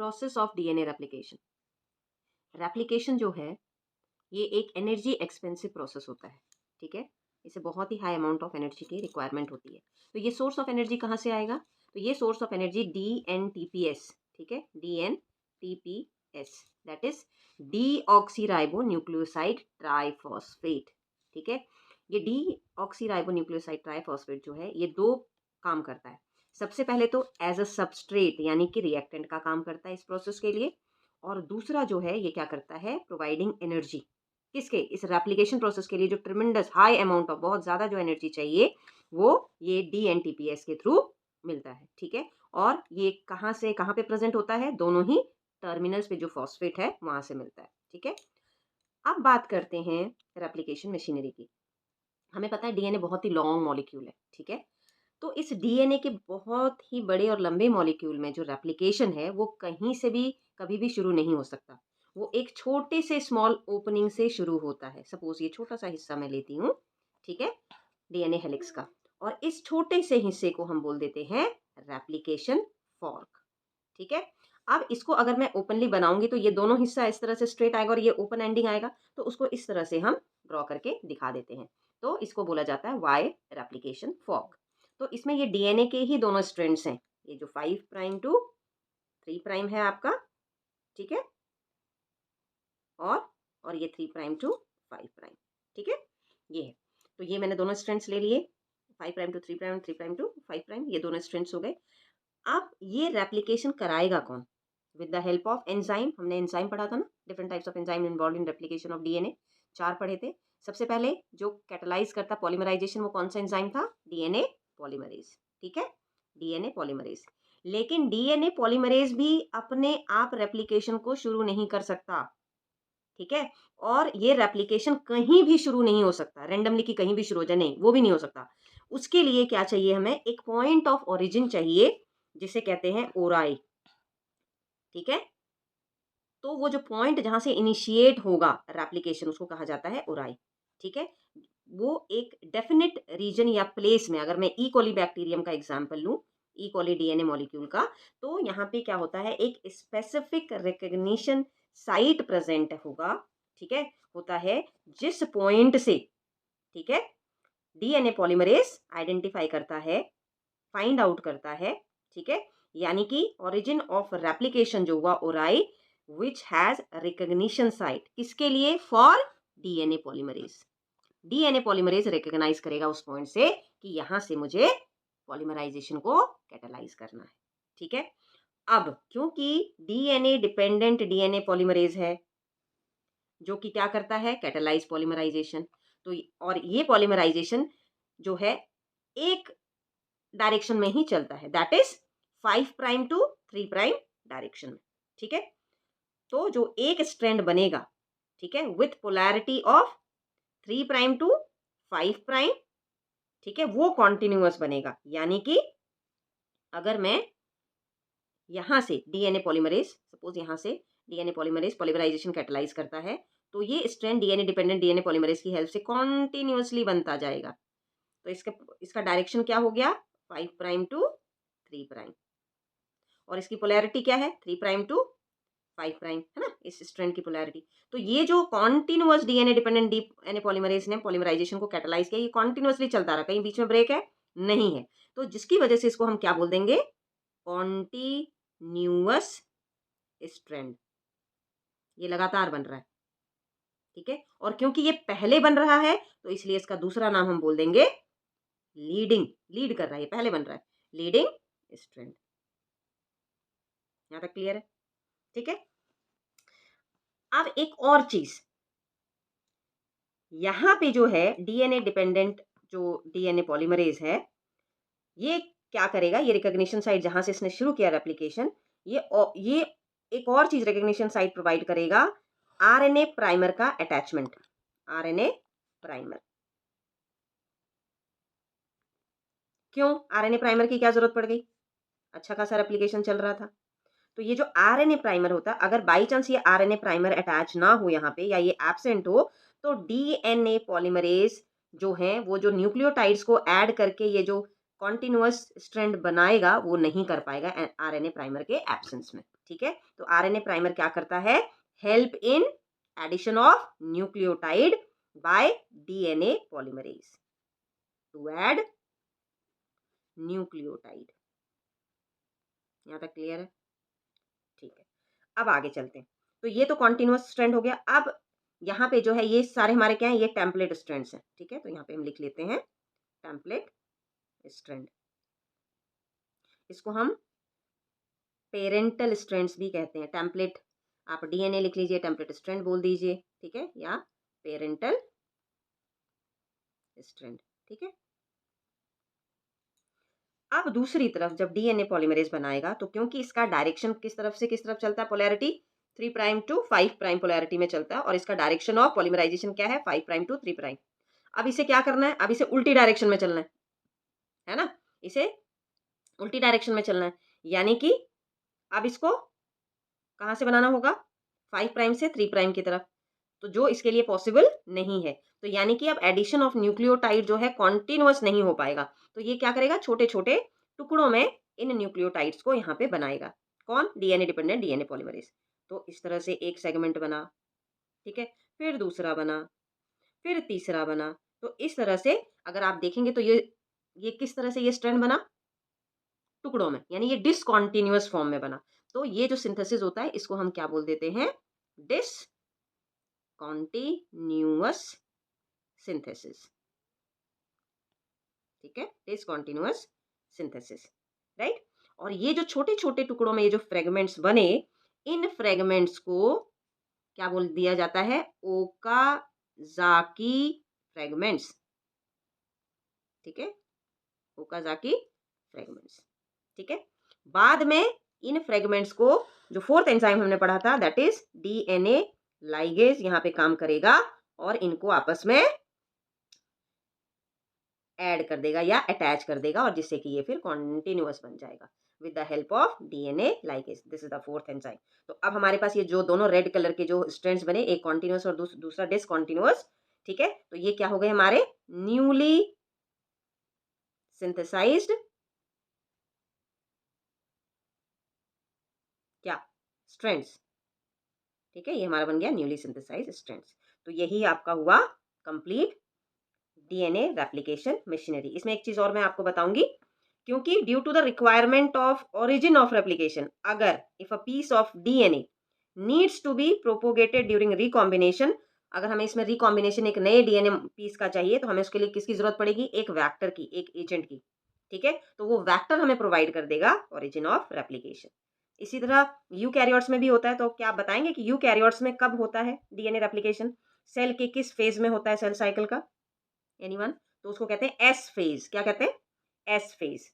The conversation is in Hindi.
Process of DNA replication. Replication जो है ये एक एनर्जी एक्सपेंसिव प्रोसेस होता है, ठीक है। इसे बहुत ही हाई अमाउंट ऑफ एनर्जी की रिक्वायरमेंट होती है। तो ये सोर्स ऑफ एनर्जी कहाँ से आएगा? तो ये सोर्स ऑफ एनर्जी DNTPS, ठीक है, DNTPS that is deoxyribo nucleoside triphosphate, ठीक है। ये डीऑक्सीराइबो न्यूक्लियोसाइड ट्राइफॉस्फेट जो है ये दो काम करता है। सबसे पहले तो एज अ सबस्ट्रेट यानी कि रिएक्टेंट का काम करता है इस प्रोसेस के लिए, और दूसरा जो है ये क्या करता है, प्रोवाइडिंग एनर्जी किसके, इस रेप्लिकेशन प्रोसेस के लिए जो ट्रिमेंडस हाई अमाउंट ऑफ बहुत ज़्यादा जो एनर्जी चाहिए वो ये DNTPS के थ्रू मिलता है, ठीक है। और ये कहाँ से कहाँ पे प्रेजेंट होता है, दोनों ही टर्मिनल्स पे जो फॉस्फेट है वहाँ से मिलता है, ठीक है। अब बात करते हैं रेप्लिकेशन मशीनरी की। हमें पता है डीएनए बहुत ही लॉन्ग मॉलिक्यूल है, ठीक है। तो इस डीएनए के बहुत ही बड़े और लंबे मॉलिक्यूल में जो रेप्लिकेशन है वो कहीं से भी कभी भी शुरू नहीं हो सकता। वो एक छोटे से स्मॉल ओपनिंग से शुरू होता है। सपोज ये छोटा सा हिस्सा मैं लेती हूँ, ठीक है, डीएनए हेलिक्स का, और इस छोटे से हिस्से को हम बोल देते हैं रेप्लिकेशन फॉर्क, ठीक है। अब इसको अगर मैं ओपनली बनाऊंगी तो ये दोनों हिस्सा इस तरह से स्ट्रेट आएगा और ये ओपन एंडिंग आएगा, तो उसको इस तरह से हम ड्रॉ करके दिखा देते हैं। तो इसको बोला जाता है वाई रेप्लिकेशन फॉर्क। तो इसमें ये डीएनए के ही दोनों स्ट्रैंड्स हैं, ये जो 5 प्राइम टू 3 प्राइम है आपका, ठीक है, और ये 3 प्राइम टू 5 प्राइम, ठीक है, ये है। तो ये मैंने दोनों स्ट्रैंड्स ले लिए, 5 prime to 3 prime, 3 prime to 5 prime, ये दोनों स्ट्रैंड्स हो गए। अब ये रेप्लिकेशन कराएगा कौन? With the help of enzyme. हमने एंजाइम पढ़ा था ना, different types of enzyme involve in replication of DNA, 4 पढ़े थे। सबसे पहले जो कैटालाइज करता पॉलीमराइजेशन वो कौन सा एंजाइम था? डीएनए पॉलीमरेज, ठीक है, डीएनए पॉलीमरेज। लेकिन डीएनए पॉलीमरेज भी अपने आप रेप्लिकेशन को शुरू नहीं कर सकता, ठीक है। और ये रेप्लिकेशन कहीं भी शुरू नहीं हो सकता, रैंडमली कि कहीं भी शुरू हो जाए, नहीं, वो भी नहीं हो सकता। उसके लिए क्या चाहिए, हमें एक पॉइंट ऑफ ओरिजिन चाहिए जिसे कहते हैं ओराई, ठीक है। तो वो जो पॉइंट जहां से इनिशिएट होगा रेप्लिकेशन उसको कहा जाता है ओराई, ठीक है। वो एक डेफिनेट रीजन या प्लेस में, अगर मैं ई कोली बैक्टीरियम का एग्जांपल लूं, ई कोली डीएनए मॉलिक्यूल का, तो यहाँ पे क्या होता है, एक स्पेसिफिक रिकग्निशन साइट प्रेजेंट होगा, ठीक है, होता है जिस पॉइंट से, ठीक है, डीएनए पॉलीमरेज आइडेंटिफाई करता है, फाइंड आउट करता है, ठीक है। यानी कि ओरिजिन ऑफ रेप्लिकेशन जो हुआ ओराई विच हैज रिकग्निशन साइट, किसके लिए? For DNA polymerase. DNA polymerase recognize करेगा उस पॉइंट से कि यहां से मुझे पॉलीमराइजेशन को कैटालाइज करना है, ठीक है। अब क्योंकि डीएनए डिपेंडेंट डीएनए पॉलीमरेज है जो कि क्या करता है, कैटालाइज पॉलीमराइजेशन, तो और ये पॉलीमराइजेशन जो है एक डायरेक्शन में ही चलता है, that is 5 prime to 3 prime direction में, ठीक है। तो जो एक स्ट्रैंड बनेगा, ठीक है, with polarity of 3 prime to 5 prime, ठीक है, वो कॉन्टिन्यूअस बनेगा। यानी कि अगर मैं यहां से डीएनए पॉलीमरेज, सपोज यहां से डीएनए पॉलीमरेज पॉलीमराइजेशन कैटालाइज करता है, तो ये strand DNA dependent DNA polymerase की हेल्प से कॉन्टिन्यूअसली बनता जाएगा। तो इसका डायरेक्शन क्या हो गया, 5 प्राइम टू 3 प्राइम, और इसकी पोलैरिटी क्या है, 3 प्राइम टू 5 प्राइम, है ना, इस स्ट्रैंड की पोलैरिटी। तो ये जो continuous DNA dependent DNA polymerase ने पॉलीमराइजेशन को कैटालाइज किया, ये कॉन्टिन्यूअसली चलता रहा, कहीं बीच में ब्रेक है नहीं है। तो जिसकी वजह से इसको हम क्या बोल देंगे, कॉन्टिन्यूअस स्ट्रैंड, ये लगातार बन रहा है, ठीक है। और क्योंकि ये पहले बन रहा है तो इसलिए इसका दूसरा नाम हम बोल देंगे लीडिंग, लीड कर रहा है, ये पहले बन रहा है, लीडिंग स्ट्रैंड। यहां तक क्लियर है, ठीक है। अब एक और चीज, यहां पे जो है डीएनए डिपेंडेंट जो डीएनए पॉलीमरेज है, ये क्या करेगा, ये रिकॉग्निशन साइट जहां से इसने शुरू किया रेप्लिकेशन, ये एक और चीज रिकॉग्निशन साइट प्रोवाइड करेगा, आरएनए प्राइमर का अटैचमेंट, आरएनए प्राइमर। क्यों आरएनए प्राइमर की क्या जरूरत पड़ गई, अच्छा खासा रेप्लिकेशन चल रहा था। तो ये जो आरएनए प्राइमर होता, अगर बाई चांस ये आरएनए प्राइमर अटैच ना हो यहाँ पे, या ये एब्सेंट हो, तो डीएनए पॉलीमरेज जो है वो जो न्यूक्लियोटाइड्स को ऐड करके ये जो कॉन्टिन्यूअस स्ट्रैंड बनाएगा वो नहीं कर पाएगा आरएनए प्राइमर के एब्सेंस में। ठीक है, तो आरएनए प्राइमर क्या करता है, help in addition of nucleotide by DNA polymerase to add nucleotide. यहाँ तक क्लियर है? ठीक है, अब आगे चलते हैं। तो ये तो कॉन्टिन्यूअस स्ट्रैंड हो गया। अब यहाँ पे जो है ये सारे हमारे क्या है, ये टेम्पलेट स्ट्रैंड्स हैं। ठीक है, तो यहाँ पे हम लिख लेते हैं टेम्पलेट स्ट्रैंड। इसको हम पेरेंटल स्ट्रैंड्स भी कहते हैं। टेम्पलेट आप डीएनए लिख लीजिए, टेम्पलेट स्ट्रैंड बोल दीजिए। ठीक है, या पेरेंटल स्ट्रैंड। ठीक है, अब दूसरी तरफ जब डीएनए पॉलीमरेज बनाएगा तो क्योंकि इसका डायरेक्शन किस तरफ से किस तरफ चलता है, polarity 3 prime to 5 prime polarity में चलता है, और इसका डायरेक्शन ऑफ पॉलीमराइजेशन क्या है, 5 प्राइम टू 3 प्राइम। अब इसे क्या करना है, अब इसे उल्टी डायरेक्शन में चलना है ना, इसे उल्टी डायरेक्शन में चलना है। यानी कि अब इसको कहाँ से बनाना होगा, 5 प्राइम से 3 प्राइम की तरफ, तो जो इसके लिए पॉसिबल नहीं है। तो यानी कि अब एडिशन ऑफ न्यूक्लियोटाइड जो है कॉन्टिन्यूअस नहीं हो पाएगा। तो ये क्या करेगा, छोटे छोटे टुकड़ों में इन न्यूक्लियोटाइड्स को यहाँ पे बनाएगा। कौन, डीएनए डिपेंडेंट डीएनए पॉलीमरेज। तो इस तरह से एक सेगमेंट बना, ठीक है, फिर दूसरा बना, फिर तीसरा बना। तो इस तरह से अगर आप देखेंगे तो ये किस तरह से ये स्ट्रैंड बना, टुकड़ों में, यानी ये डिसकॉन्टिन्यूअस फॉर्म में बना। तो ये जो सिंथेसिस होता है इसको हम क्या बोल देते हैं, डिसकॉन्टिन्यूअस सिंथेसिस। ठीक है, डिसकॉन्टिन्यूअस सिंथेसिस, राइट। और ये जो छोटे छोटे टुकड़ों में ये जो फ्रेगमेंट्स बने, इन फ्रेगमेंट्स को क्या बोल दिया जाता है, ओकाज़ाकी फ्रेगमेंट्स। ठीक है, ओकाज़ाकी फ्रेगमेंट्स। ठीक है, बाद में इन फ्रेगमेंट्स को जो फोर्थ एंजाइम हमने पढ़ा था दैट इज डीएनए लाइगेज यहाँ पे काम करेगा और इनको आपस में ऐड कर देगा या अटैच कर देगा, और जिससे कि ये फिर कॉन्टिन्यूअस बन जाएगा with the help of DNA ligase. This is the fourth enzyme. तो अब हमारे पास ये जो दोनों रेड कलर के जो स्ट्रैंड्स बने, एक कॉन्टिन्यूअस और दूसरा डिसकॉन्टिन्यूअस। ठीक है, तो ये क्या हो गए हमारे न्यूली सिंथेसाइज्ड क्या, स्ट्रैंड्स। ठीक है, ये हमारा बन गया न्यूली सिंथेसाइज्ड स्ट्रैंड्स। तो यही आपका हुआ कंप्लीट डीएनए रेप्लिकेशन मशीनरी। इसमें एक चीज और मैं आपको बताऊंगी, क्योंकि due to the requirement of origin of replication, अगर if a piece of DNA needs to be propagated during recombination, अगर हमें इसमें रिकॉम्बिनेशन एक नए डीएनए पीस का चाहिए तो हमें उसके लिए किसकी जरूरत पड़ेगी, एक वेक्टर की, एक एजेंट की। ठीक है, तो वो वेक्टर हमें प्रोवाइड कर देगा ओरिजिन ऑफ रेप्लिकेशन। इसी तरह यूकैरियोट्स में भी होता है। तो क्या आप बताएंगे कि यूकैरियोट्स में कब होता है डीएनए रेप्लिकेशन, सेल के किस फेज में होता है सेल साइकिल का, एनीवन? तो उसको कहते हैं एस फेज। क्या कहते हैं, एस फेज।